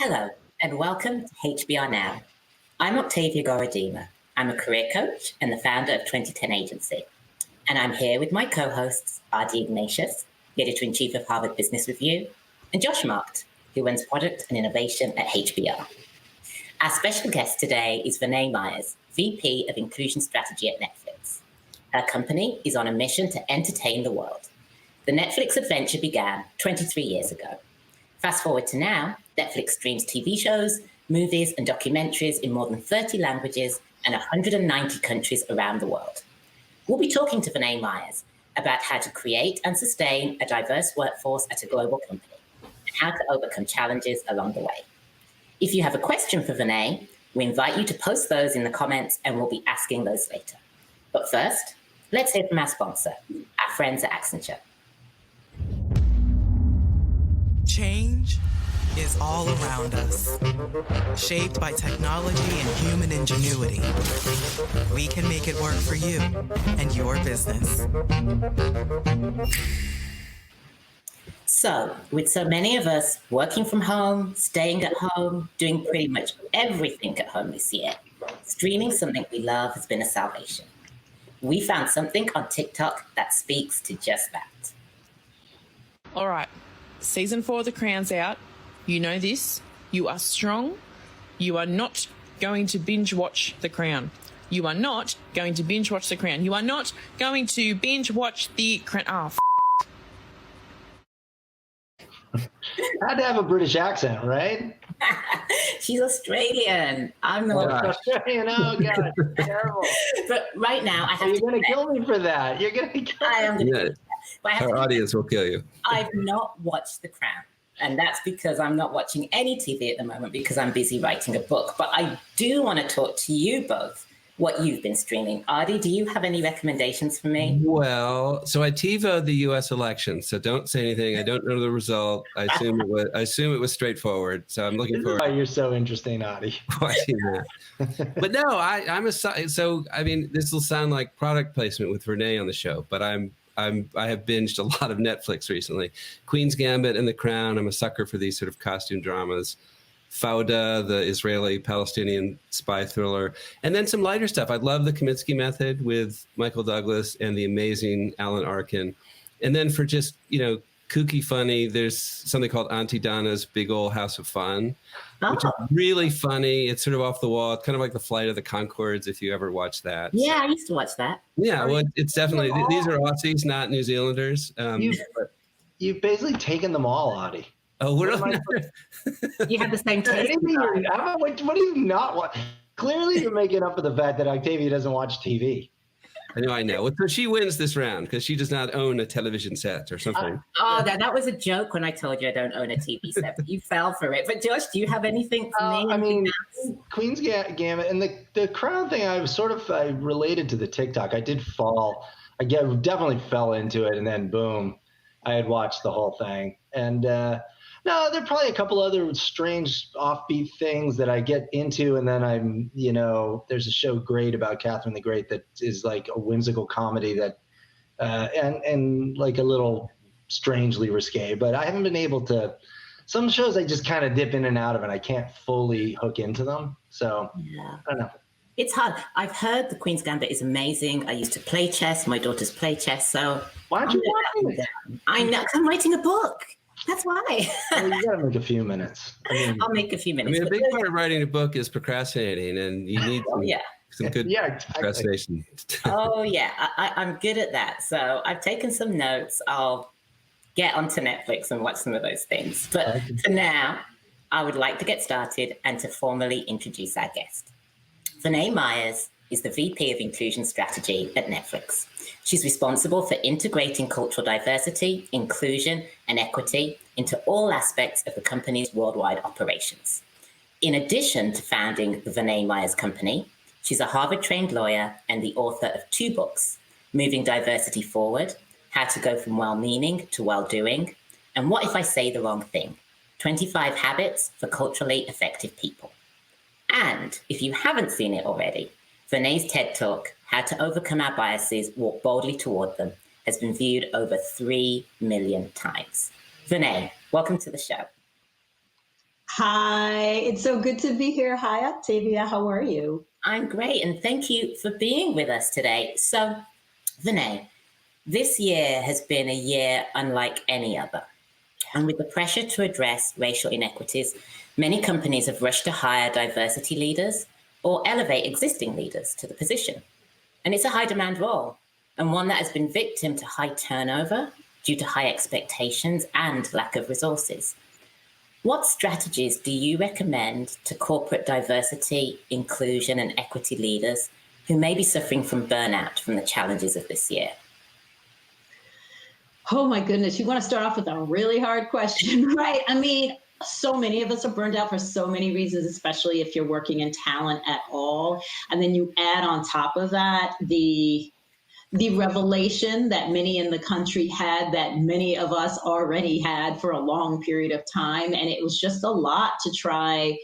Hello, and welcome to HBR Now. I'm Octavia Gorodima. I'm a career coach and the founder of 2010 Agency. And I'm here with my co-hosts, Adi Ignatius, the editor-in-chief of Harvard Business Review, and Josh Markt, who runs product and innovation at HBR. Our special guest today is Renee Myers, VP of Inclusion Strategy at Netflix. Her company is on a mission to entertain the world. The Netflix adventure began 23 years ago. Fast forward to now, Netflix streams TV shows, movies, and documentaries in more than 30 languages and 190 countries around the world. We'll be talking to Renee Myers about how to create and sustain a diverse workforce at a global company and how to overcome challenges along the way. If you have a question for Renee, we invite you to post those in the comments and we'll be asking those later. But first, let's hear from our sponsor, our friends at Accenture. Change is all around us, shaped by technology and human ingenuity. We can make it work for you and your business. So, with so many of us working from home, staying at home, doing pretty much everything at home this year, streaming something we love has been a salvation. We found something on TikTok that speaks to just that. All right, season 4 of The Crown's out. You know this. You are strong. You are not going to binge watch The Crown. You are not going to binge watch The Crown. You are not going to binge watch The Crown. Oh, Had to have a British accent, right? She's Australian. I'm not Australian. Oh, God. Terrible. But right now, I have You're going to kill me for that. You're going to kill me. I am going to. Our audience will kill you. I've not watched The Crown. And that's because I'm not watching any TV at the moment because I'm busy writing a book. But I do want to talk to you both, what you've been streaming. Adi, do you have any recommendations for me? Well, so I TiVo'd the U.S. election, so don't say anything. I don't know the result. I assume it was straightforward. So I'm looking forward. Why you're so interesting, Adi. Watching that. But no, I mean, this will sound like product placement with Renee on the show, but I have binged a lot of Netflix recently. Queen's Gambit and The Crown. I'm a sucker for these sort of costume dramas. Fauda, the Israeli-Palestinian spy thriller. And then some lighter stuff. I love The Kaminsky Method with Michael Douglas and the amazing Alan Arkin. And then for just, kooky funny, there's something called Auntie Donna's Big Ol' House of Fun, which is really funny. It's sort of off the wall. It's kind of like the Flight of the Conchords, if you ever watched that. Yeah, I used to watch that. Yeah, well, it's definitely, these are Aussies, not New Zealanders. You've basically taken them all, Adi. Oh, You have the same taste. What do you not want? Clearly, you're making up for the fact that Octavia doesn't watch TV. I know. Well, so she wins this round because she does not own a television set or something. That was a joke when I told you I don't own a TV set. But you fell for it. But Josh, do you have anything for me? I mean, Queen's Gambit and the Crown thing, I related to the TikTok. I definitely fell into it, and then boom, I had watched the whole thing. And no, there are probably a couple other strange offbeat things that I get into, and then there's a show great about Catherine the Great that is like a whimsical comedy that, and like a little strangely risque. But I haven't been able to. Some shows I just kind of dip in and out of, and I can't fully hook into them. So I don't know. It's hard. I've heard The Queen's Gambit is amazing. I used to play chess. My daughters play chess. So why aren't you watching it? I know. 'Cause I'm writing a book. That's why. Well, you gotta make a few minutes. I'll make a few minutes. A big part of writing a book is procrastinating, and you need some good procrastination. Oh, yeah. I'm good at that. So I've taken some notes. I'll get onto Netflix and watch some of those things. But for now, I would like to get started and to formally introduce our guest. Renee Myers is the VP of Inclusion Strategy at Netflix. She's responsible for integrating cultural diversity, inclusion, and equity into all aspects of the company's worldwide operations. In addition to founding the Renee Myers Company, she's a Harvard-trained lawyer and the author of 2 books, Moving Diversity Forward, How to Go from Well-Meaning to Well-Doing, and What If I Say the Wrong Thing? 25 Habits for Culturally Effective People. And if you haven't seen it already, Renee's TED Talk, How to Overcome Our Biases, Walk Boldly Toward Them, has been viewed over 3 million times. Renee, welcome to the show. Hi, it's so good to be here. Hi, Octavia. How are you? I'm great, and thank you for being with us today. So, Vernā, this year has been a year unlike any other. And with the pressure to address racial inequities, many companies have rushed to hire diversity leaders or elevate existing leaders to the position. And it's a high demand role, and one that has been victim to high turnover due to high expectations and lack of resources. What strategies do you recommend to corporate diversity, inclusion, and equity leaders who may be suffering from burnout from the challenges of this year? Oh my goodness, you want to start off with a really hard question, right? I mean, so many of us are burned out for so many reasons, especially if you're working in talent at all. And then you add on top of that the revelation that many in the country had, that many of us already had for a long period of time. And it was just a lot to try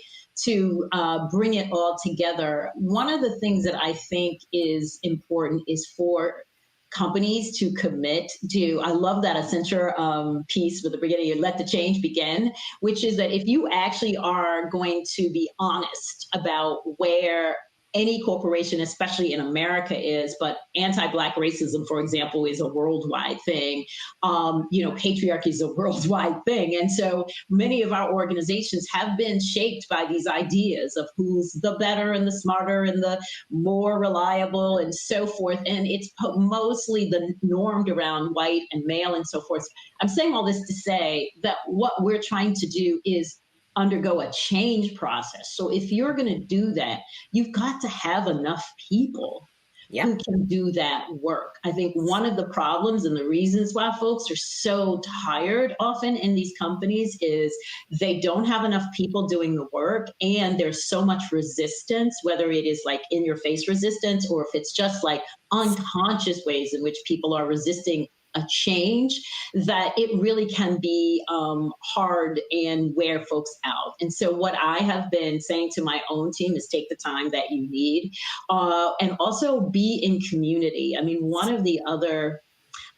to bring it all together. One of the things that I think is important is for companies to commit to, I love that Accenture piece with the beginning, you let the change begin, which is that if you actually are going to be honest about where any corporation, especially in America, is, but anti-Black racism, for example, is a worldwide thing. Patriarchy is a worldwide thing. And so many of our organizations have been shaped by these ideas of who's the better and the smarter and the more reliable and so forth. And it's mostly the normed around white and male and so forth. I'm saying all this to say that what we're trying to do is undergo a change process. So if you're going to do that, you've got to have enough people who can do that work. I think one of the problems and the reasons why folks are so tired often in these companies is they don't have enough people doing the work, and there's so much resistance, whether it is like in your face resistance or if it's just like unconscious ways in which people are resisting a change, that it really can be hard and wear folks out. And so what I have been saying to my own team is take the time that you need, and also be in community. I mean, one of the other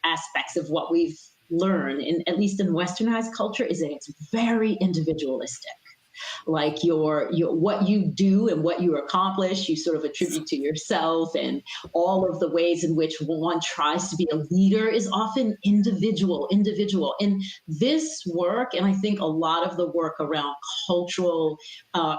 aspects of what we've learned, at least in Westernized culture, is that it's very individualistic. Like your what you do and what you accomplish, you sort of attribute to yourself, and all of the ways in which one tries to be a leader is often individual. And this work, and I think a lot of the work around cultural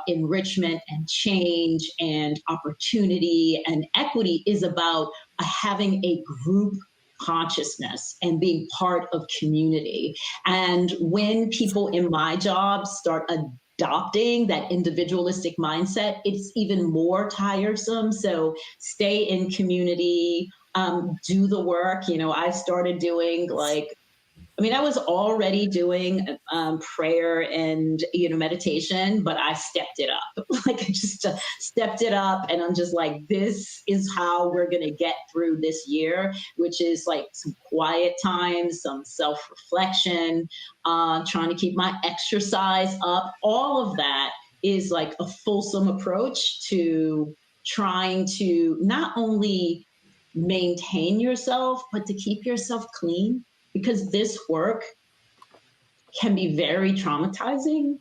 enrichment and change and opportunity and equity is about having a group consciousness and being part of community. And when people in my job start adopting that individualistic mindset, it's even more tiresome. So stay in community, do the work. I started doing I was already doing prayer and meditation, but I stepped it up. I just stepped it up, and I'm just like, this is how we're gonna get through this year, which is like some quiet time, some self-reflection, trying to keep my exercise up. All of that is like a fulsome approach to trying to not only maintain yourself, but to keep yourself clean. Because this work can be very traumatizing,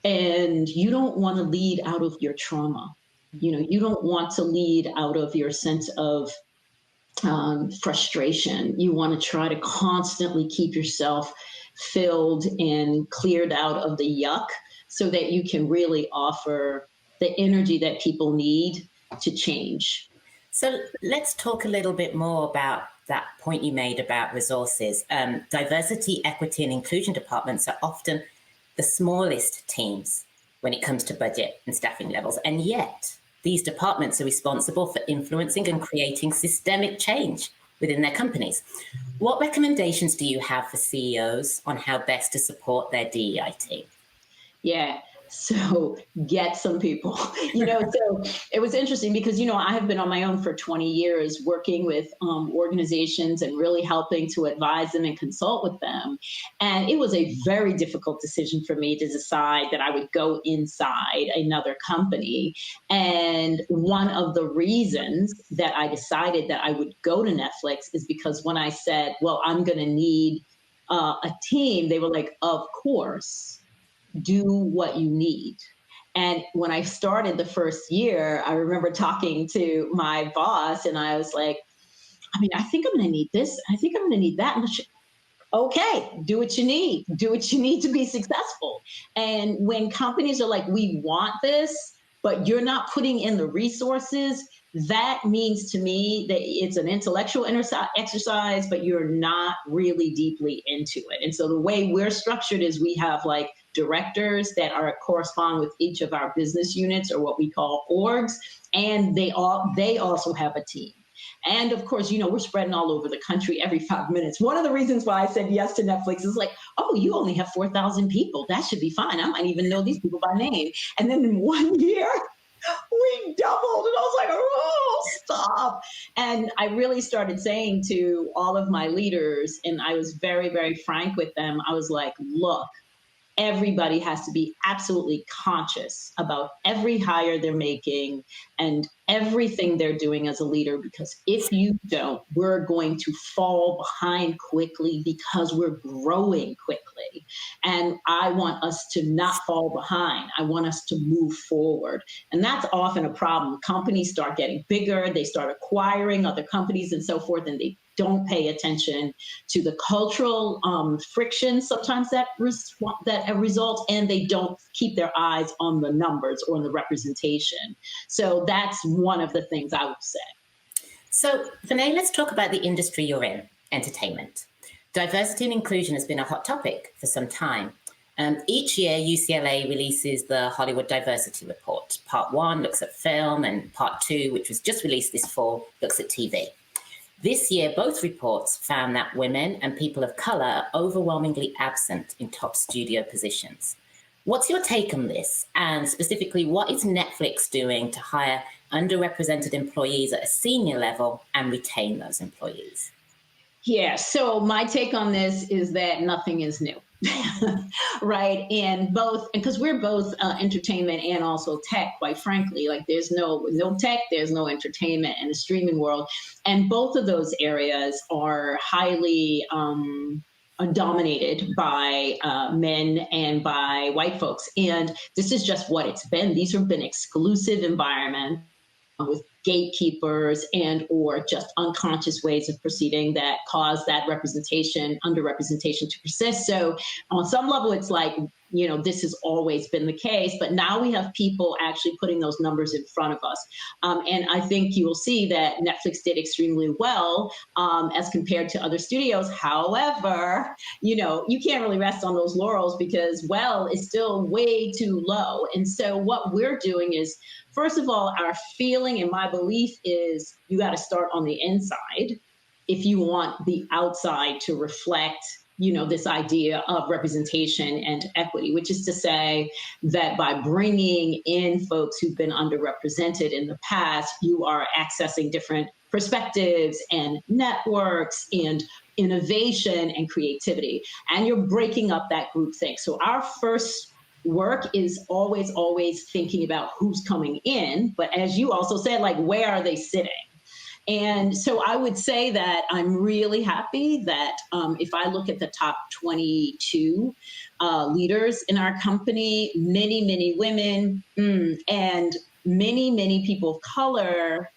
and you don't want to lead out of your trauma. You don't want to lead out of your sense of frustration. You want to try to constantly keep yourself filled and cleared out of the yuck so that you can really offer the energy that people need to change. So let's talk a little bit more about that point you made about resources. Diversity, equity, and inclusion departments are often the smallest teams when it comes to budget and staffing levels. And yet, these departments are responsible for influencing and creating systemic change within their companies. What recommendations do you have for CEOs on how best to support their DEI team? Yeah. So get some people, so it was interesting because, I have been on my own for 20 years working with organizations and really helping to advise them and consult with them. And it was a very difficult decision for me to decide that I would go inside another company. And one of the reasons that I decided that I would go to Netflix is because when I said, well, I'm going to need a team, they were like, of course. do what you need. And when I started the first year, I remember talking to my boss and I was like, I mean, I think I'm going to need this. I think I'm going to need that. And okay, do what you need. Do what you need to be successful. And when companies are like, we want this, but you're not putting in the resources, that means to me that it's an intellectual exercise, but you're not really deeply into it. And so the way we're structured is we have like directors that are correspond with each of our business units, or what we call orgs, and they also have a team. And of course, you know, we're spreading all over the country every 5 minutes. One of the reasons why I said yes to Netflix is like, oh, you only have 4,000 people. That should be fine. I might even know these people by name. And then in 1 year, we doubled. And I was like, oh, stop. And I really started saying to all of my leaders, and I was very, very frank with them. I was like, look, everybody has to be absolutely conscious about every hire they're making and everything they're doing as a leader, because if you don't, we're going to fall behind quickly because we're growing quickly. And I want us to not fall behind. I want us to move forward. And that's often a problem. Companies start getting bigger, they start acquiring other companies and so forth, and they don't pay attention to the cultural friction sometimes that results, and they don't keep their eyes on the numbers or on the representation. So that's one of the things I would say. So, Vernā, let's talk about the industry you're in, entertainment. Diversity and inclusion has been a hot topic for some time. Each year, UCLA releases the Hollywood Diversity Report. Part 1 looks at film, and Part 2, which was just released this fall, looks at TV. This year, both reports found that women and people of color are overwhelmingly absent in top studio positions. What's your take on this? And specifically, what is Netflix doing to hire underrepresented employees at a senior level and retain those employees? Yeah, so my take on this is that nothing is new. Right. And because we're both entertainment and also tech, quite frankly, like there's no tech, there's no entertainment in the streaming world. And both of those areas are highly dominated by men and by white folks. And this is just what it's been. These have been exclusive environments with gatekeepers and or just unconscious ways of proceeding that cause that underrepresentation to persist. So on some level, it's like, you know, this has always been the case, but now we have people actually putting those numbers in front of us. And I think you will see that Netflix did extremely well as compared to other studios. However, you know, you can't really rest on those laurels because is still way too low. And so what we're doing is, first of all, our feeling and my belief is you got to start on the inside if you want the outside to reflect, you know, this idea of representation and equity, which is to say that by bringing in folks who've been underrepresented in the past, you are accessing different perspectives and networks and innovation and creativity, and you're breaking up that groupthink. So our first work is always thinking about who's coming in, but as you also said, like, where are they sitting? And so I would say that I'm really happy that if I look at the top 22 leaders in our company, many women and many people of color,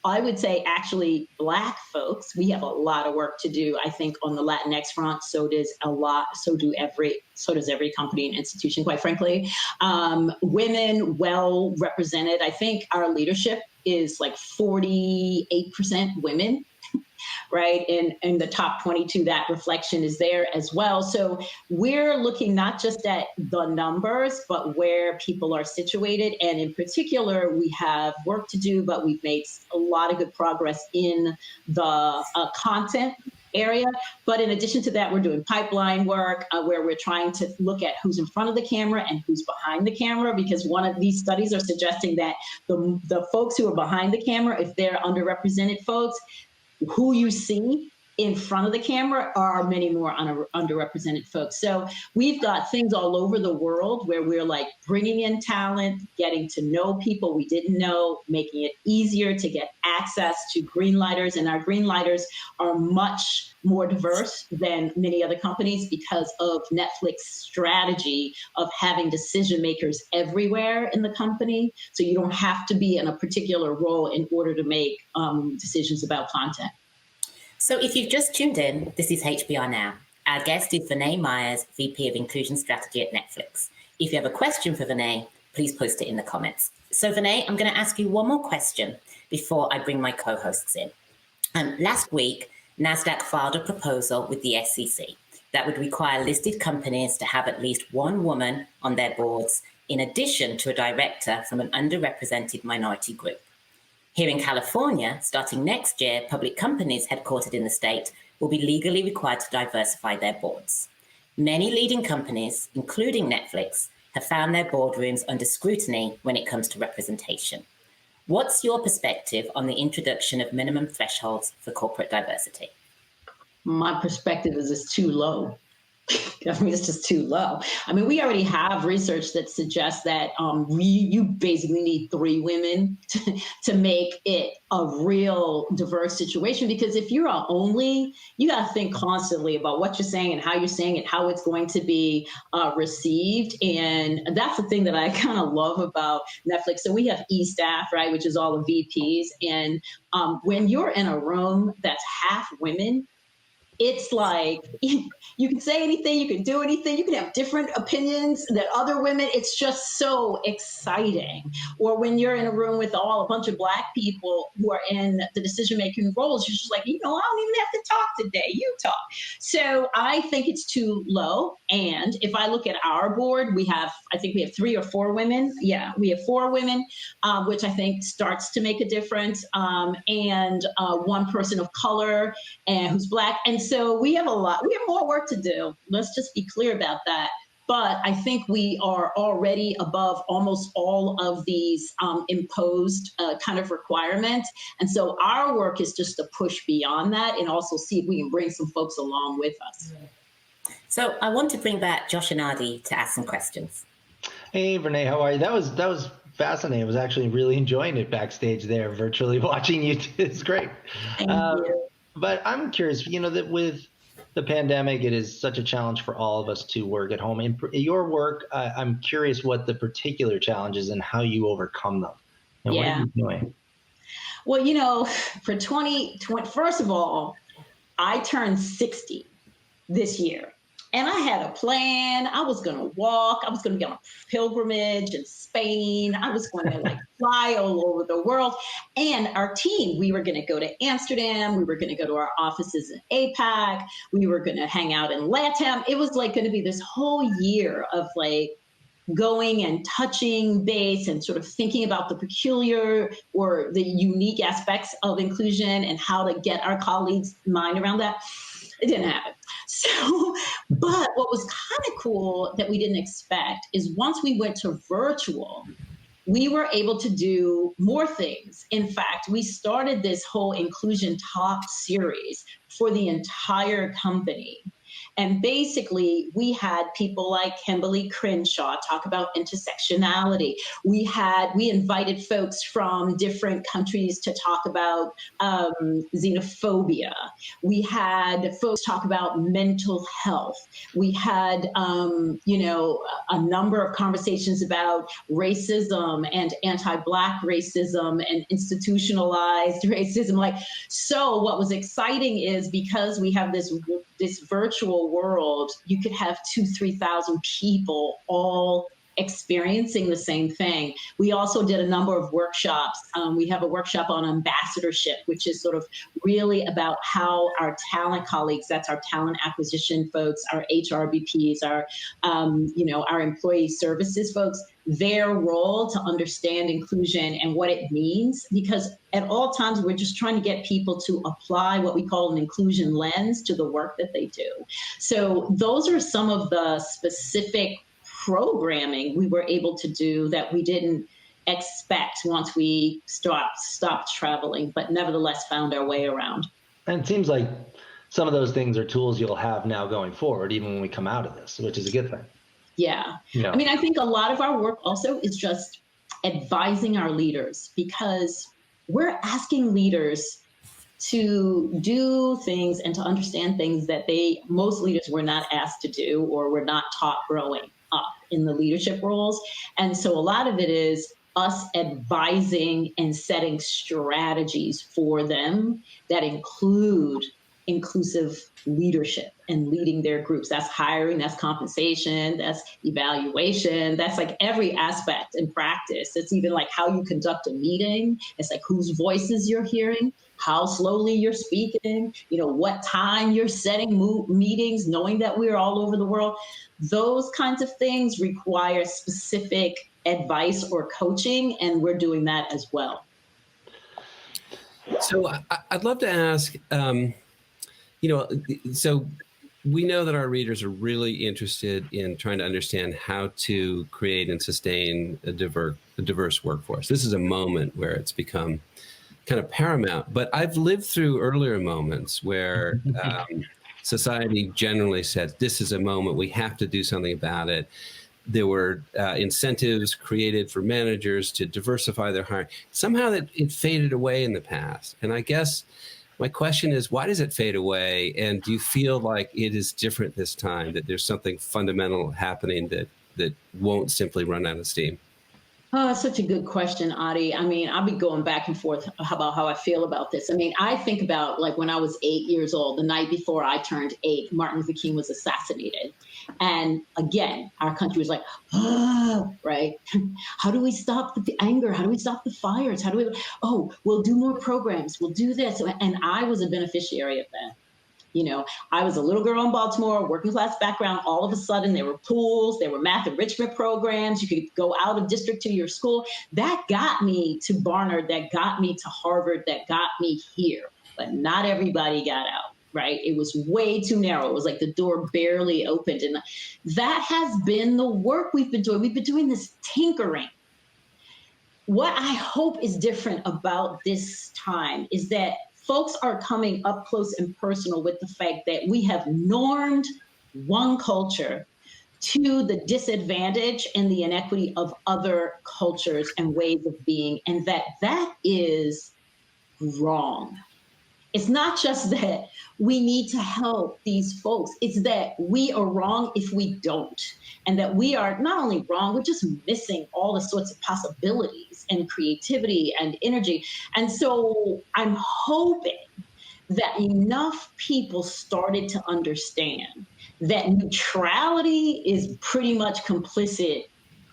I would say actually Black folks, we have a lot of work to do, I think, on the Latinx front. So does every company and institution, quite frankly. Women well represented. I think our leadership is like 48% women, right? In the top 22, that reflection is there as well. So we're looking not just at the numbers, but where people are situated. And in particular, we have work to do, but we've made a lot of good progress in the content area. But in addition to that, we're doing pipeline work where we're trying to look at who's in front of the camera and who's behind the camera, because one of these studies are suggesting that the folks who are behind the camera, if they're underrepresented folks, who you see in front of the camera are many more underrepresented folks. So we've got things all over the world where we're like bringing in talent, getting to know people we didn't know, making it easier to get access to green lighters, and our green lighters are much more diverse than many other companies because of Netflix's strategy of having decision makers everywhere in the company. So you don't have to be in a particular role in order to make decisions about content. So if you've just tuned in, this is HBR Now. Our guest is Renee Myers, VP of Inclusion Strategy at Netflix. If you have a question for Renee, please post it in the comments. So Renee, I'm going to ask you one more question before I bring my co-hosts in. Last week, NASDAQ filed a proposal with the SEC that would require listed companies to have at least one woman on their boards, in addition to a director from an underrepresented minority group. Here in California, starting next year, public companies headquartered in the state will be legally required to diversify their boards. Many leading companies, including Netflix, have found their boardrooms under scrutiny when it comes to representation. What's your perspective on the introduction of minimum thresholds for corporate diversity? My perspective is it's too low. I mean, it's just too low. I mean, we already have research that suggests that you basically need 3 women to make it a real diverse situation. Because if you're only, you got to think constantly about what you're saying and how you're saying it, how it's going to be received. And that's the thing that I kind of love about Netflix. So we have E-staff, right, which is all the VPs. And when you're in a room that's half women, it's like you can say anything, you can do anything, you can have different opinions than other women. It's just so exciting. Or when you're in a room with a bunch of Black people who are in the decision-making roles, you're just like, I don't even have to talk today. You talk. So I think it's too low. And if I look at our board, I think we have 3 or 4 women. Yeah, we have 4 women, which I think starts to make a difference. And 1 person of color and who's Black. And so we have more work to do. Let's just be clear about that. But I think we are already above almost all of these imposed kind of requirements. And so our work is just to push beyond that and also see if we can bring some folks along with us. So I want to bring back Josh and Adi to ask some questions. Hey, Renee, how are you? That was fascinating. I was actually really enjoying it backstage there, virtually watching you. It's great. Thank you. But I'm curious, that with the pandemic, it is such a challenge for all of us to work at home. In your work, I'm curious what the particular challenges and how you overcome them. And What are you doing? Well, for 2020, first of all, I turned 60 this year. And I had a plan. I was going to walk. I was going to be on a pilgrimage in Spain. I was going to fly all over the world. And our team, we were going to go to Amsterdam. We were going to go to our offices in APAC. We were going to hang out in LATAM. It was going to be this whole year of going and touching base and sort of thinking about the peculiar or the unique aspects of inclusion and how to get our colleagues' mind around that. It didn't happen. So, but what was kind of cool that we didn't expect is once we went to virtual, we were able to do more things. In fact, we started this whole Inclusion Talk series for the entire company. And basically, we had people like Kimberly Crenshaw talk about intersectionality. We invited folks from different countries to talk about xenophobia. We had folks talk about mental health. We had, a number of conversations about racism and anti-Black racism and institutionalized racism. So what was exciting is because we have this virtual world, you could have 2,000-3,000 people all experiencing the same thing. We also did a number of workshops. We have a workshop on ambassadorship, which is sort of really about how our talent colleagues, that's our talent acquisition folks, our HRBPs, our employee services folks, their role to understand inclusion and what it means. Because at all times, we're just trying to get people to apply what we call an inclusion lens to the work that they do. So those are some of the specific programming we were able to do that we didn't expect once we stopped traveling, but nevertheless found our way around. And it seems like some of those things are tools you'll have now going forward, even when we come out of this, which is a good thing. Yeah. I mean, I think a lot of our work also is just advising our leaders, because we're asking leaders to do things and to understand things that most leaders were not asked to do or were not taught growing up in the leadership roles. And so a lot of it is us advising and setting strategies for them that include inclusive leadership and leading their groups. That's hiring, that's compensation, that's evaluation, that's like every aspect in practice. It's even like how you conduct a meeting. It's like whose voices you're hearing, how slowly you're speaking, what time you're setting meetings, knowing that we're all over the world. Those kinds of things require specific advice or coaching, and we're doing that as well. So I'd love to ask, so we know that our readers are really interested in trying to understand how to create and sustain a diverse workforce. This is a moment where it's become kind of paramount, but I've lived through earlier moments where society generally said, this is a moment, we have to do something about it. There were incentives created for managers to diversify their hiring. Somehow it faded away in the past. And I guess my question is, why does it fade away? And do you feel like it is different this time, that there's something fundamental happening that won't simply run out of steam? Oh, that's such a good question, Adi. I mean, I'll be going back and forth about how I feel about this. I mean, I think about like when I was 8 years old, the night before I turned 8, Martin Luther King was assassinated. And again, our country was like, right? How do we stop the anger? How do we stop the fires? We'll do more programs. We'll do this. And I was a beneficiary of that. I was a little girl in Baltimore, working class background. All of a sudden, there were pools, there were math enrichment programs. You could go out of district to your school. That got me to Barnard, that got me to Harvard, that got me here. But not everybody got out, right? It was way too narrow. It was like the door barely opened. And that has been the work we've been doing. We've been doing this tinkering. What I hope is different about this time is that folks are coming up close and personal with the fact that we have normed one culture to the disadvantage and the inequity of other cultures and ways of being, and that is wrong. It's not just that we need to help these folks. It's that we are wrong if we don't. And that we are not only wrong, we're just missing all the sorts of possibilities and creativity and energy. And so I'm hoping that enough people started to understand that neutrality is pretty much complicit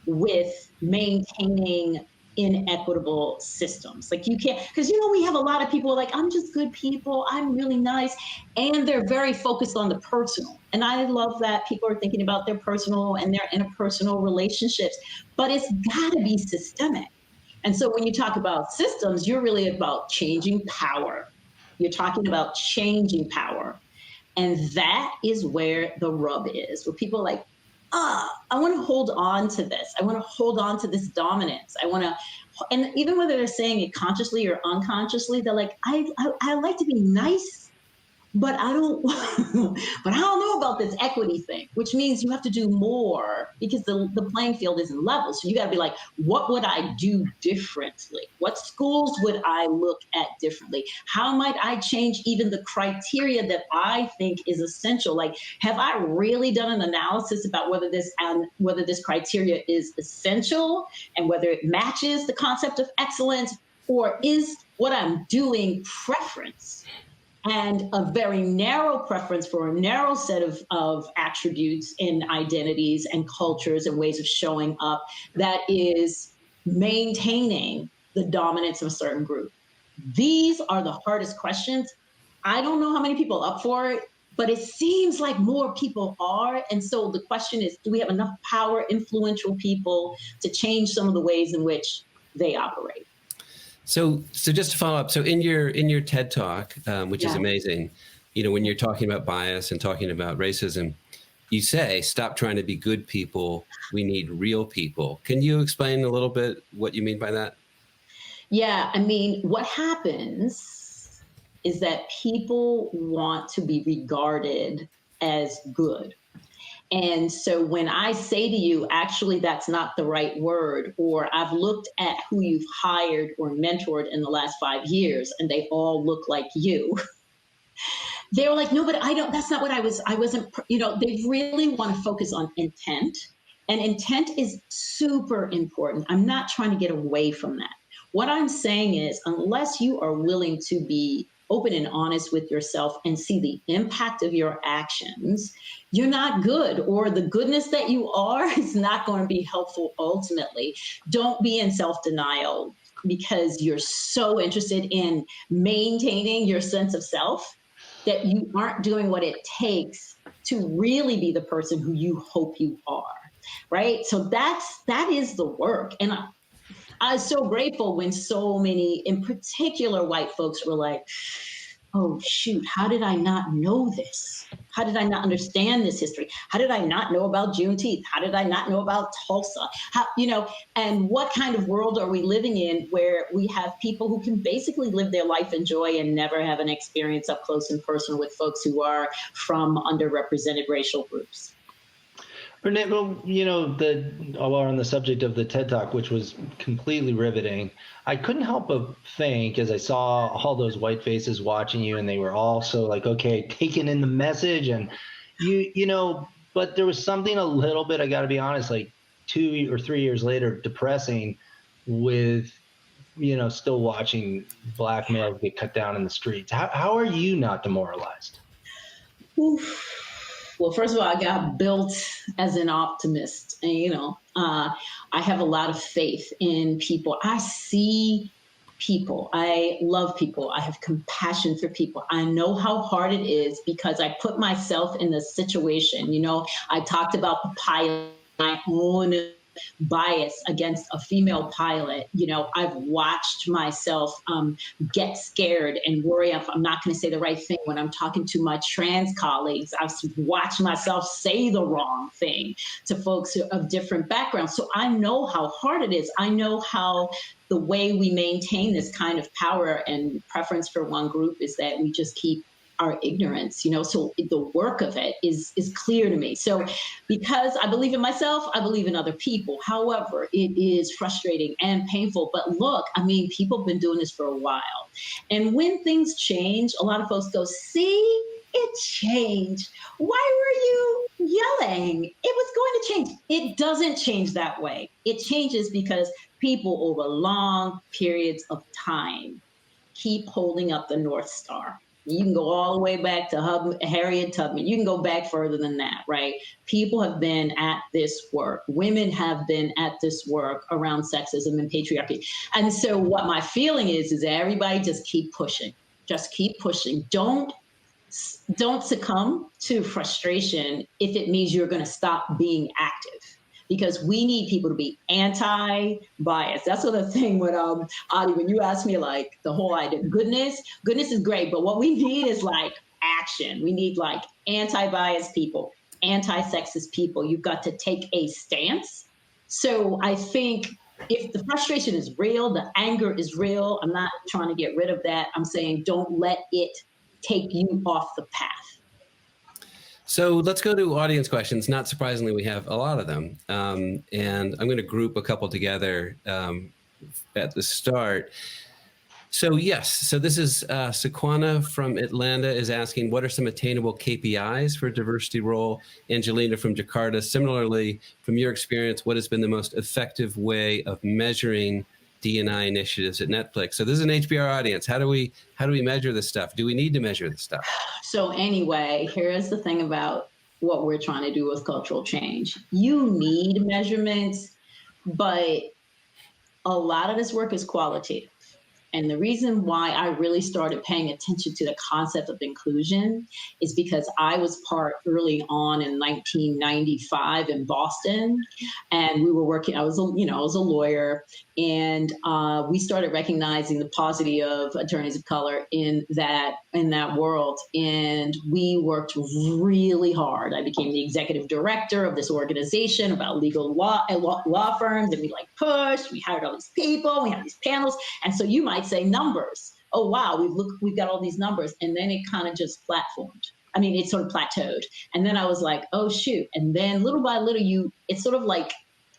with maintaining inequitable systems. Like you can't, because we have a lot of people like, I'm just good people, I'm really nice, and they're very focused on the personal. And I love that people are thinking about their personal and their interpersonal relationships, but it's got to be systemic. And so when you talk about systems, you're really about changing power. You're talking about changing power. And that is where the rub is, where people are like, I want to hold on to this. I want to hold on to this dominance. And even whether they're saying it consciously or unconsciously, they're like, I like to be nice, but I don't know about this equity thing, which means you have to do more because the playing field isn't level. So you got to be like, what would I do differently? What schools would I look at differently? How might I change even the criteria that I think is essential? Like, have I really done an analysis about whether this criteria is essential and whether it matches the concept of excellence, or is what I'm doing preference? And a very narrow preference for a narrow set of attributes and identities and cultures and ways of showing up that is maintaining the dominance of a certain group. These are the hardest questions. I don't know how many people are up for it, but it seems like more people are. And so the question is, do we have enough power, influential people to change some of the ways in which they operate? So just to follow up, so in your TED Talk, which is amazing, when you're talking about bias and talking about racism, you say, stop trying to be good people. We need real people. Can you explain a little bit what you mean by that? Yeah, I mean, what happens is that people want to be regarded as good. And so when I say to you, actually, that's not the right word, or I've looked at who you've hired or mentored in the last 5 years and they all look like you. They were like, no, but I don't, that's not what I wasn't, they really want to focus on intent. And intent is super important. I'm not trying to get away from that. What I'm saying is, unless you are willing to be open and honest with yourself and see the impact of your actions, you're not good, or the goodness that you are is not going to be helpful ultimately. Don't be in self-denial because you're so interested in maintaining your sense of self that you aren't doing what it takes to really be the person who you hope you are, right? So that is the work. And I was so grateful when so many, in particular, white folks were like, oh, shoot, how did I not know this? How did I not understand this history? How did I not know about Juneteenth? How did I not know about Tulsa? And what kind of world are we living in where we have people who can basically live their life in joy and never have an experience up close and personal with folks who are from underrepresented racial groups? Renee, well, while we're on the subject of the TED Talk, which was completely riveting, I couldn't help but think, as I saw all those white faces watching you, and they were all so like, okay, taking in the message, and but there was something a little bit, I got to be honest, like 2 or 3 years later, depressing with, still watching Black males get cut down in the streets. How are you not demoralized? Oof. Well, first of all, I got built as an optimist, and I have a lot of faith in people. I see people. I love people. I have compassion for people. I know how hard it is because I put myself in the situation. I talked about the pilot, my own bias against a female pilot. I've watched myself get scared and worry if I'm not going to say the right thing when I'm talking to my trans colleagues. I've watched myself say the wrong thing to folks of different backgrounds. So I know how hard it is. I know how the way we maintain this kind of power and preference for one group is that we just keep our ignorance, so the work of it is clear to me. So because I believe in myself, I believe in other people. However, it is frustrating and painful. But look, people have been doing this for a while. And when things change, a lot of folks go, see, it changed. Why were you yelling? It was going to change. It doesn't change that way. It changes because people over long periods of time keep holding up the North Star. You can go all the way back to Harriet Tubman. You can go back further than that, right? People have been at this work. Women have been at this work around sexism and patriarchy. And so what my feeling is everybody just keep pushing. Just keep pushing. Don't succumb to frustration if it means you're going to stop being active. Because we need people to be anti-bias. That's the thing with Adi, when you ask me like the whole idea, goodness is great, but what we need is like action. We need like anti-bias people, anti-sexist people. You've got to take a stance. So I think if the frustration is real, the anger is real, I'm not trying to get rid of that. I'm saying don't let it take you off the path. So let's go to audience questions. Not surprisingly, we have a lot of them. And I'm going to group a couple together at the start. So yes, so this is Sequana from Atlanta is asking, what are some attainable KPIs for a diversity role? Angelina from Jakarta, similarly, from your experience, what has been the most effective way of measuring D&I initiatives at Netflix? So this is an HBR audience. How do we measure this stuff? Do we need to measure this stuff? So anyway, here's the thing about what we're trying to do with cultural change. You need measurements, but a lot of this work is qualitative. And the reason why I really started paying attention to the concept of inclusion is because I was part early on in 1995 in Boston, and we were working. I was a lawyer, and we started recognizing the paucity of attorneys of color in that world, and we worked really hard. I became the executive director of this organization about legal law firms, and we pushed. We hired all these people. We had these panels, and so you might say numbers. Oh wow, we've got all these numbers, and then it kind of just platformed. I mean, it sort of plateaued. And then I was like, oh, shoot. And then little by little, it's sort of like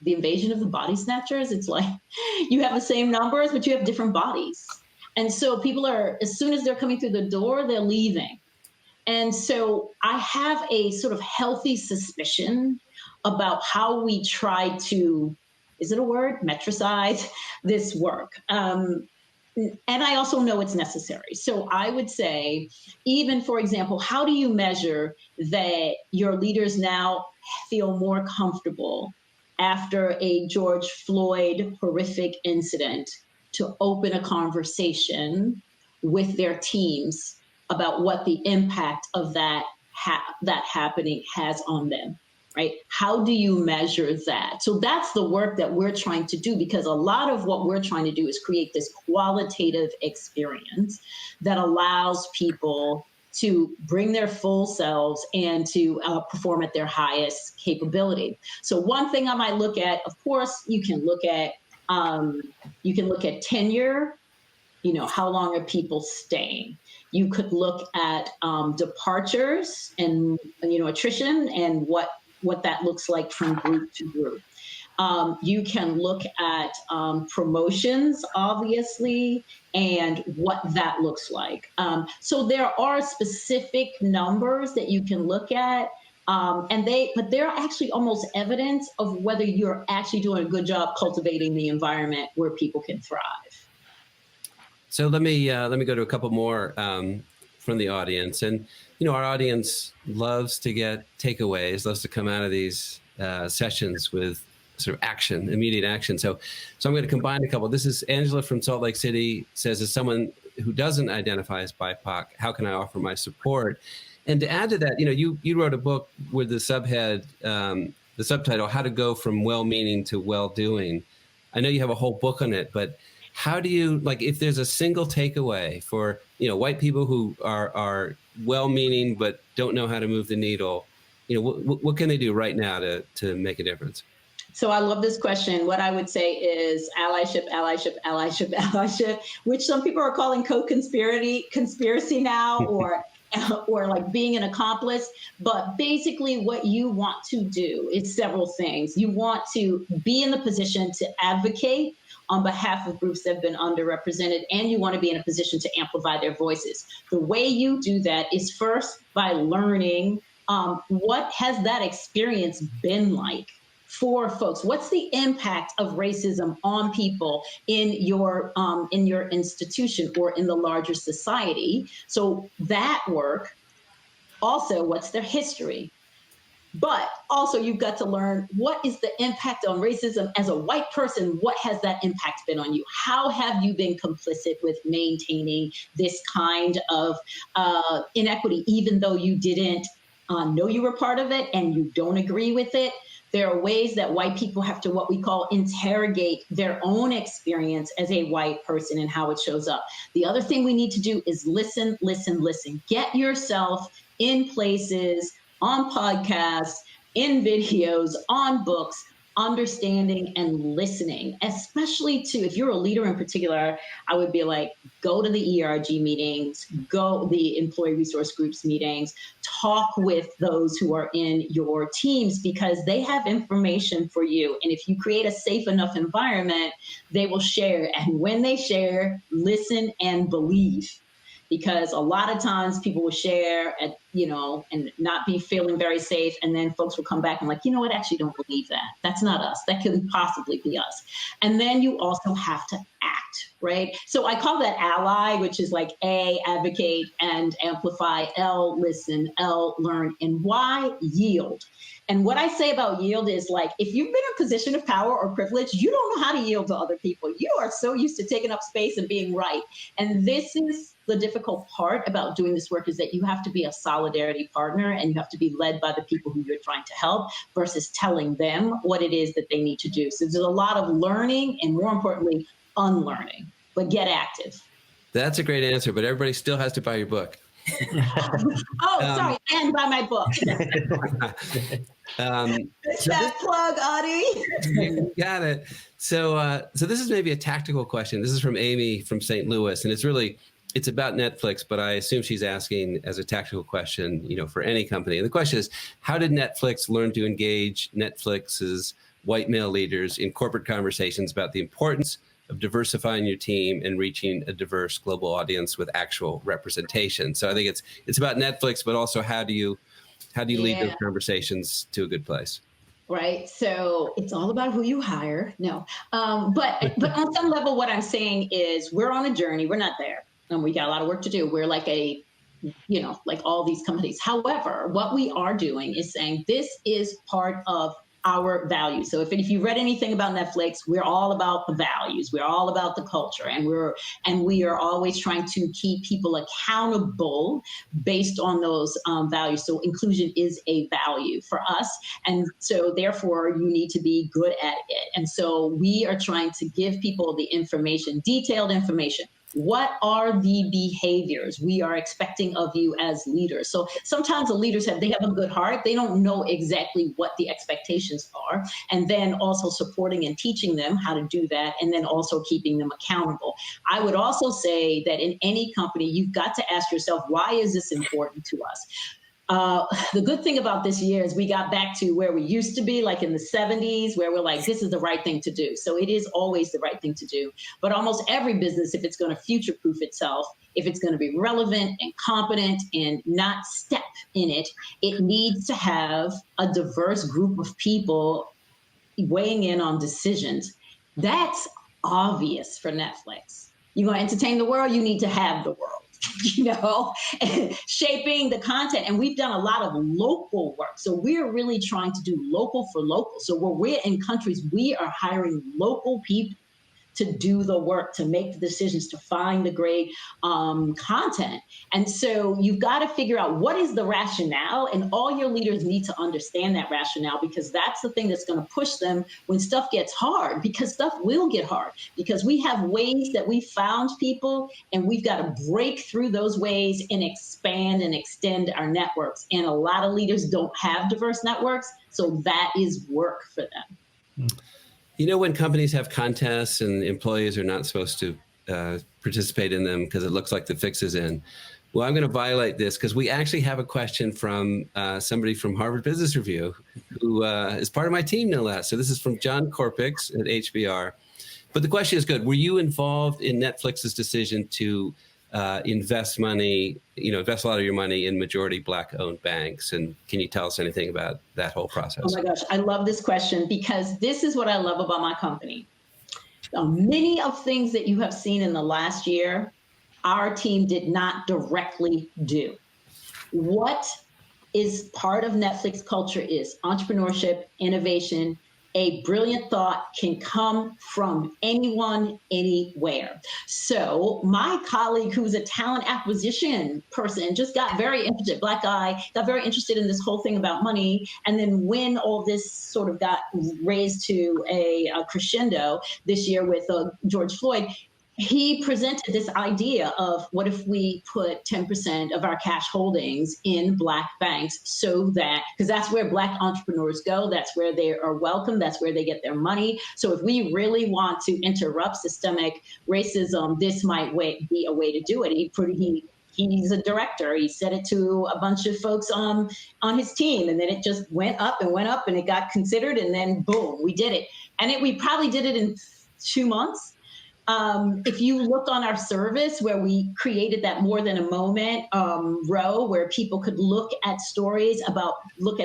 the invasion of the body snatchers. It's like you have the same numbers, but you have different bodies. And so people are, as soon as they're coming through the door, they're leaving. And so I have a sort of healthy suspicion about how we try to, is it a word, metricize this work. And I also know it's necessary. So I would say, even, for example, how do you measure that your leaders now feel more comfortable after a George Floyd horrific incident to open a conversation with their teams about what the impact of that happening has on them, right? How do you measure that? So that's the work that we're trying to do, because a lot of what we're trying to do is create this qualitative experience that allows people to bring their full selves and to perform at their highest capability. So one thing I might look at, of course, you can look at tenure. How long are people staying? You could look at departures and attrition and what that looks like from group to group. You can look at promotions, obviously, and what that looks like. So there are specific numbers that you can look at, but they're actually almost evidence of whether you're actually doing a good job cultivating the environment where people can thrive. So let me go to a couple more from the audience. And our audience loves to get takeaways, loves to come out of these sessions with sort of immediate action. So I'm going to combine a couple. This is Angela from Salt Lake City, says, as someone who doesn't identify as BIPOC, how can I offer my support? And to add to that, you wrote a book with the subtitle, How to Go from Well-Meaning to Well-Doing. I know you have a whole book on it, but how do you, if there's a single takeaway for, white people who are well-meaning but don't know how to move the needle, what can they do right now to make a difference? So I love this question. What I would say is allyship, allyship, allyship, allyship, which some people are calling conspiracy now, or like being an accomplice. But basically what you want to do is several things. You want to be in the position to advocate on behalf of groups that have been underrepresented, and you want to be in a position to amplify their voices. The way you do that is first by learning what has that experience been like for folks. What's the impact of racism on people in your institution or in the larger society? So that work. Also, what's their history? But also, you've got to learn, what is the impact on racism as a white person? What has that impact been on you? How have you been complicit with maintaining this kind of inequity, even though you didn't know you were part of it and you don't agree with it? There are ways that white people have to, what we call, interrogate their own experience as a white person and how it shows up. The other thing we need to do is listen, listen, listen. Get yourself in places, on podcasts, in videos, on books, understanding and listening, especially to, if you're a leader in particular, I would be like, go to the ERG meetings, go the employee resource groups meetings, talk with those who are in your teams, because they have information for you. And if you create a safe enough environment, they will share. And when they share, listen and believe. Because a lot of times people will share and not be feeling very safe. And then folks will come back and I actually don't believe that. That's not us. That couldn't possibly be us. And then you also have to act, right? So I call that ally, which is like A, advocate and amplify, L, listen, L, learn, and Y, yield. And what I say about yield is, if you've been in a position of power or privilege, you don't know how to yield to other people. You are so used to taking up space and being right. And this is the difficult part about doing this work, is that you have to be a solidarity partner and you have to be led by the people who you're trying to help versus telling them what it is that they need to do. So there's a lot of learning and, more importantly, unlearning, but get active. That's a great answer, but everybody still has to buy your book. Sorry, and buy my book. That plug, Adi. You got it. So this is maybe a tactical question. This is from Amy from St. Louis, and it's really, it's about Netflix, but I assume she's asking as a tactical question, for any company. And the question is, how did Netflix learn to engage Netflix's white male leaders in corporate conversations about the importance of diversifying your team and reaching a diverse global audience with actual representation? So I think it's about Netflix, but also how do you lead those conversations to a good place? Right. So it's all about who you hire. No. But on some level, what I'm saying is we're on a journey. We're not there. And we got a lot of work to do. We're like like all these companies. However, what we are doing is saying this is part of our values. So if you read anything about Netflix, we're all about the values. We're all about the culture, and we are always trying to keep people accountable based on those values. So inclusion is a value for us, and so therefore you need to be good at it. And so we are trying to give people the information, detailed information. What are the behaviors we are expecting of you as leaders? So sometimes the leaders have a good heart. They don't know exactly what the expectations are. And then also supporting and teaching them how to do that, and then also keeping them accountable. I would also say that in any company, you've got to ask yourself, why is this important to us? The good thing about this year is we got back to where we used to be, like in the 70s, where we're like, this is the right thing to do. So it is always the right thing to do. But almost every business, if it's going to future-proof itself, if it's going to be relevant and competent and not step in it, it needs to have a diverse group of people weighing in on decisions. That's obvious for Netflix. You want to entertain the world, you need to have the world. Shaping the content. And we've done a lot of local work. So we're really trying to do local for local. So where we're in countries, we are hiring local people to do the work, to make the decisions, to find the great content. And so you've got to figure out what is the rationale, and all your leaders need to understand that rationale, because that's the thing that's going to push them when stuff gets hard, because stuff will get hard, because we have ways that we found people, and we've got to break through those ways and expand and extend our networks. And a lot of leaders don't have diverse networks, so that is work for them. When companies have contests and employees are not supposed to participate in them because it looks like the fix is in, well, I'm going to violate this because we actually have a question from somebody from Harvard Business Review who is part of my team, no less. So this is from John Korpix at HBR. But the question is good. Were you involved in Netflix's decision to invest a lot of your money in majority Black-owned banks? And can you tell us anything about that whole process? Oh my gosh, I love this question, because this is what I love about my company. Many of things that you have seen in the last year, our team did not directly do. What is part of Netflix culture is entrepreneurship, innovation. A brilliant thought can come from anyone, anywhere. So my colleague, who's a talent acquisition person, just got very interested, Black guy, got very interested in this whole thing about money. And then when all this sort of got raised to a crescendo this year with George Floyd, he presented this idea of, what if we put 10% of our cash holdings in Black banks, so that, because that's where Black entrepreneurs go, that's where they are welcome, that's where they get their money. So if we really want to interrupt systemic racism, this might be a way to do it. He's a director. He said it to a bunch of folks on his team, and then it just went up, and it got considered, and then boom, we did it. And we probably did it in 2 months. If you look on our service, where we created that more than a moment row where people could look at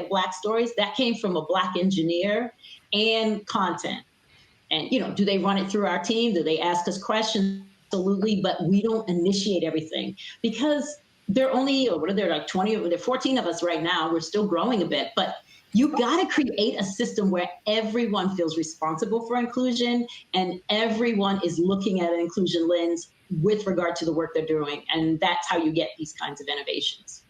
Black stories, that came from a Black engineer and content. And, do they run it through our team? Do they ask us questions? Absolutely. But we don't initiate everything, because they're only, like 20, there are 14 of us right now. We're still growing a bit, but you got to create a system where everyone feels responsible for inclusion, and everyone is looking at an inclusion lens with regard to the work they're doing. And that's how you get these kinds of innovations.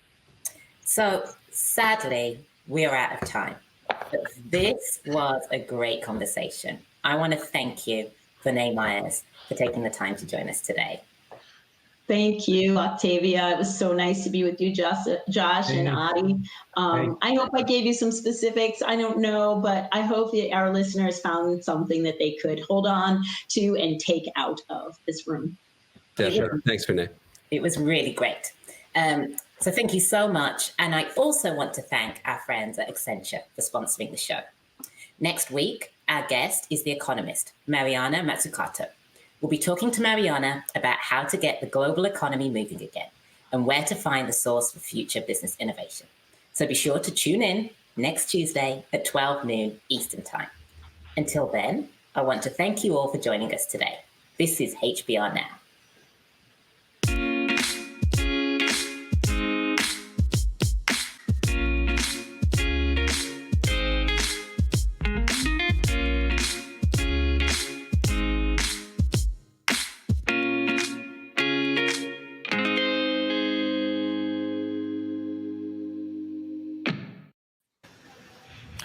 So sadly, we are out of time. But this was a great conversation. I want to thank you, Renee Myers, for taking the time to join us today. Thank you, Octavia. It was so nice to be with you, Josh and Adi. I hope I gave you some specifics. I don't know, but I hope that our listeners found something that they could hold on to and take out of this room. Definitely. Thanks, Renee. It was really great. So thank you so much. And I also want to thank our friends at Accenture for sponsoring the show. Next week, our guest is the economist, Mariana Mazzucato. We'll be talking to Mariana about how to get the global economy moving again and where to find the source for future business innovation. So be sure to tune in next Tuesday at 12 noon Eastern Time. Until then, I want to thank you all for joining us today. This is HBR Now.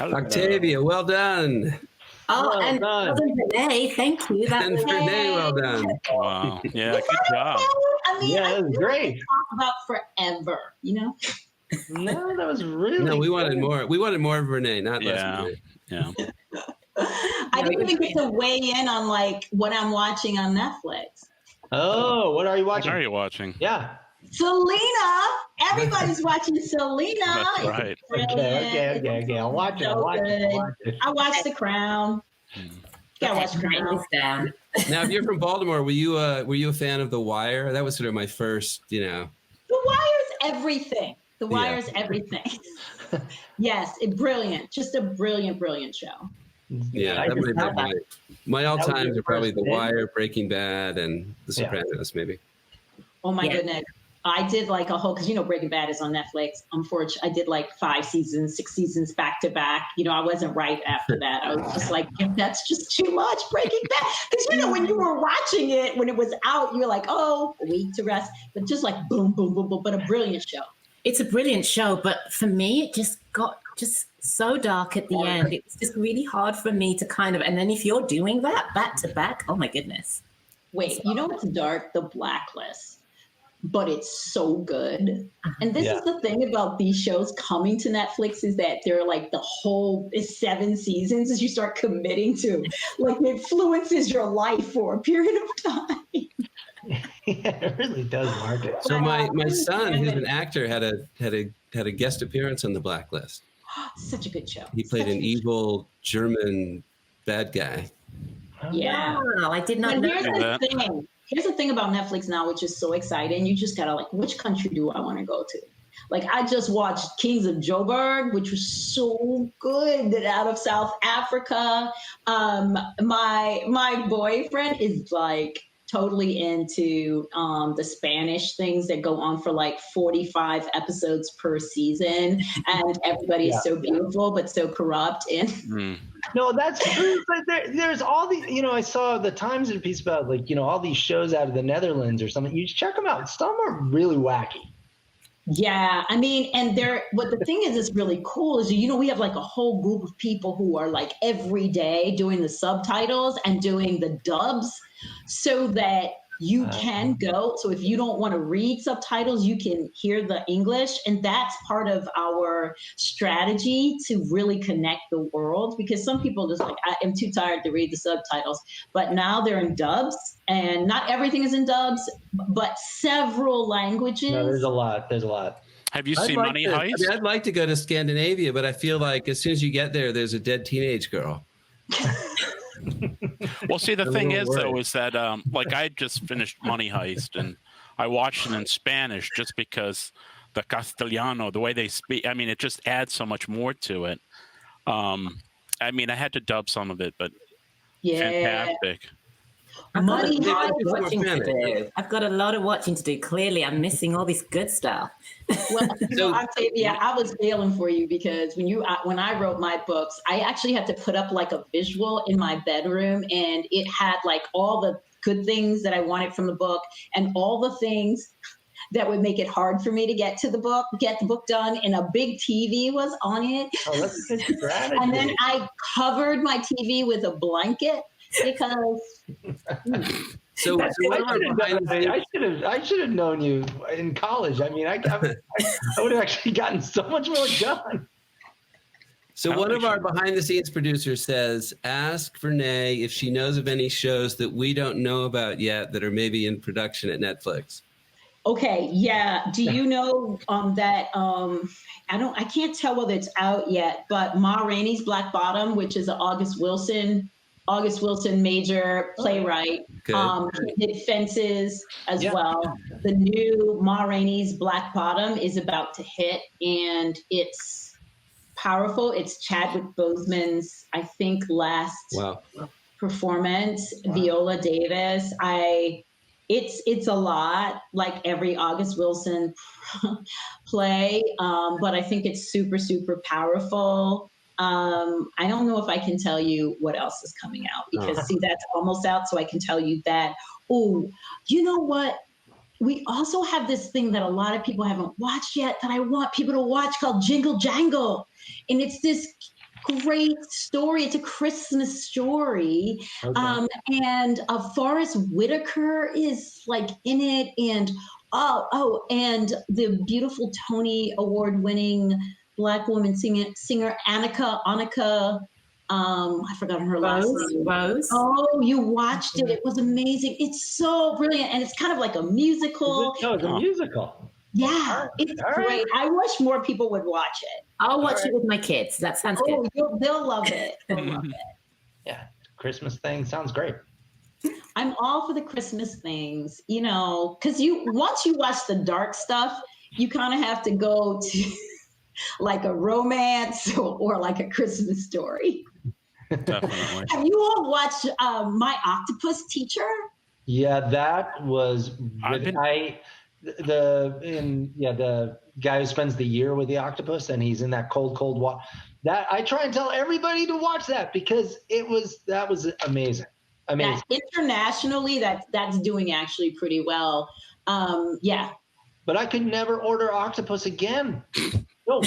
Octavia, well done. Oh, Well and done. Renee, thank you. That And was Renee, well done. Wow. Yeah, good job. I mean, Yeah, I that was feel great. like we talk about forever, you know? No, that was really No, we wanted good. more. We wanted more of Renee, not less Yeah. of Renee. Yeah. I didn't even get to weigh in on like what I'm watching on Netflix. Oh, what are you What watching? are you watching? Yeah. Selena, everybody's watching Selena. That's right. Okay. I'll watch it. I'll watch it. I watched The Crown. Gotta watch write Crown. this down. Now, if you're from Baltimore, were you a fan of The Wire? That was sort of my first, The Wire's everything. The Wire's everything. Yes, brilliant. Just a brilliant, brilliant show. Yeah, I that just might be my all That was times your are probably first The thing? Wire, Breaking Bad, and The Yeah. Sopranos, maybe. Oh my Yeah. goodness. I did like a whole, because Breaking Bad is on Netflix. Unfortunately, I did like 5 seasons, 6 seasons back to back. I wasn't right after that. I was just like, that's just too much, Breaking Bad. Because when you were watching it, when it was out, you were like, oh, a week to rest. But just like boom, boom, boom, boom. But a brilliant show. It's a brilliant show, but for me, it just got so dark at the end. It was just really hard for me to and then if you're doing that back to back, oh my goodness. Wait, what's dark? The Blacklist. But it's so good. And this is the thing about these shows coming to Netflix is that they're like the whole 7 seasons as you start committing to. Like it influences your life for a period of time. Yeah, it really does, market. So my son, who's an actor, had a guest appearance on The Blacklist. Such a good show. He played Such an evil German bad guy. Yeah. Wow, I did not And know here's that. the thing. Here's the thing about Netflix now, which is so exciting. You just gotta which country do I want to go to? Like I just watched Kings of Joburg, which was so good, out of South Africa. My boyfriend is like totally into the Spanish things that go on for like 45 episodes per season, and everybody is so beautiful but so corrupt. And No, that's true. But there's all these, I saw the Times did a piece about all these shows out of the Netherlands or something. You check them out. Some are really wacky. yeah, I mean, and what the thing is really cool is, we have like a whole group of people who are like every day doing the subtitles and doing the dubs so that you can go. So if you don't want to read subtitles, you can hear the English. And that's part of our strategy to really connect the world, because some people just like, I am too tired to read the subtitles, but now they're in dubs, and not everything is in dubs, but several languages. No, there's a lot. Have you I'd seen like Money to- Heist? I'd like to go to Scandinavia, but I feel like as soon as you get there, there's a dead teenage girl. Well, see, the I'm a thing little is, though, worried. is that I just finished Money Heist, and I watched it in Spanish just because the Castellano, the way they speak, I mean, it just adds so much more to it. I mean, I had to dub some of it, but fantastic. Money I've got a lot Heist. of watching to do. I've got a lot of watching to do. Clearly, I'm missing all this good stuff. Well, So- Octavia, I was failing for you because when I wrote my books, I actually had to put up like a visual in my bedroom, and it had like all the good things that I wanted from the book and all the things that would make it hard for me to get the book done. And a big TV was on it. Oh, that's a good strategy. And then I covered my TV with a blanket because So one of our behind the I should have known you in college. I mean, I would have actually gotten so much more done. So one of our behind the scenes producers says, ask Vernā if she knows of any shows that we don't know about yet that are maybe in production at Netflix. Okay, yeah. Do you know that I can't tell whether it's out yet, but Ma Rainey's Black Bottom, which is an August Wilson major playwright, did Fences as well. The new Ma Rainey's Black Bottom is about to hit, and it's powerful. It's Chadwick Boseman's, I think, last performance. Viola Davis. It's a lot, like every August Wilson play, but I think it's super, super powerful. I don't know if I can tell you what else is coming out because see, that's almost out. So I can tell you that. Oh, you know what? We also have this thing that a lot of people haven't watched yet that I want people to watch called Jingle Jangle. And it's this great story. It's a Christmas story. And Forrest Whitaker is like in it. And and the beautiful Tony Award winning Black woman singer Annika, I forgot her last name. Rose. Oh, you watched it. It was amazing. It's so brilliant. And it's kind of like a musical. No, it's a musical. Yeah, it's great. I wish more people would watch it. I'll watch it with my kids. That sounds good. They'll love it. They'll love it. Yeah, Christmas thing sounds great. I'm all for the Christmas things, because once you watch the dark stuff, you kind of have to go to like a romance or like a Christmas story. Definitely. Have you all watched My Octopus Teacher? Yeah, that was the guy who spends the year with the octopus and he's in that cold water. That I try and tell everybody to watch that because that was amazing. Amazing. Internationally, that's doing actually pretty well. Yeah. But I could never order octopus again. No.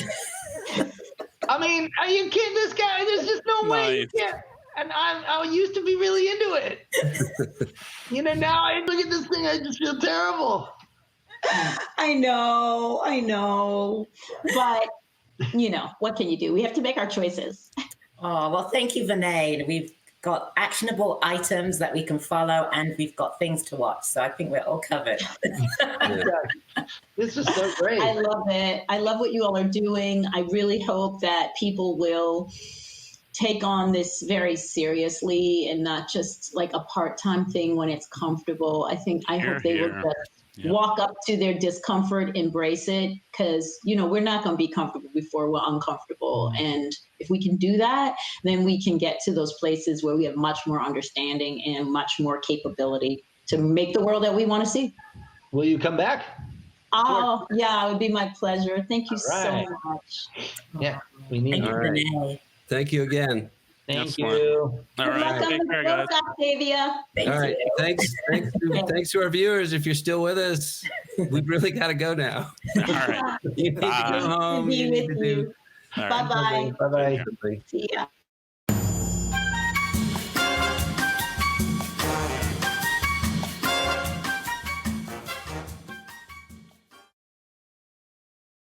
I mean, are you kidding this guy? There's just no way you can. And I used to be really into it. Now I look at this thing, I just feel terrible. I know. But, what can you do? We have to make our choices. Oh, well, thank you, Renee. We've got actionable items that we can follow and we've got things to watch. So I think we're all covered. This is so great. I love it. I love what you all are doing. I really hope that people will take on this very seriously and not just like a part-time thing when it's comfortable. I hope they will just walk up to their discomfort, embrace it, because, we're not going to be comfortable before we're uncomfortable. And if we can do that, then we can get to those places where we have much more understanding and much more capability to make the world that we want to see. Will you come back? Oh, yeah, it would be my pleasure. Thank you so much. Yeah, we need Renee. Thank you again. Thank you. All right. Take care, guys. Octavia. All right. Thanks to our viewers. If you're still with us, we've really got to go now. All right. You need to go home. Be with you. Bye-bye. Bye-bye. See ya.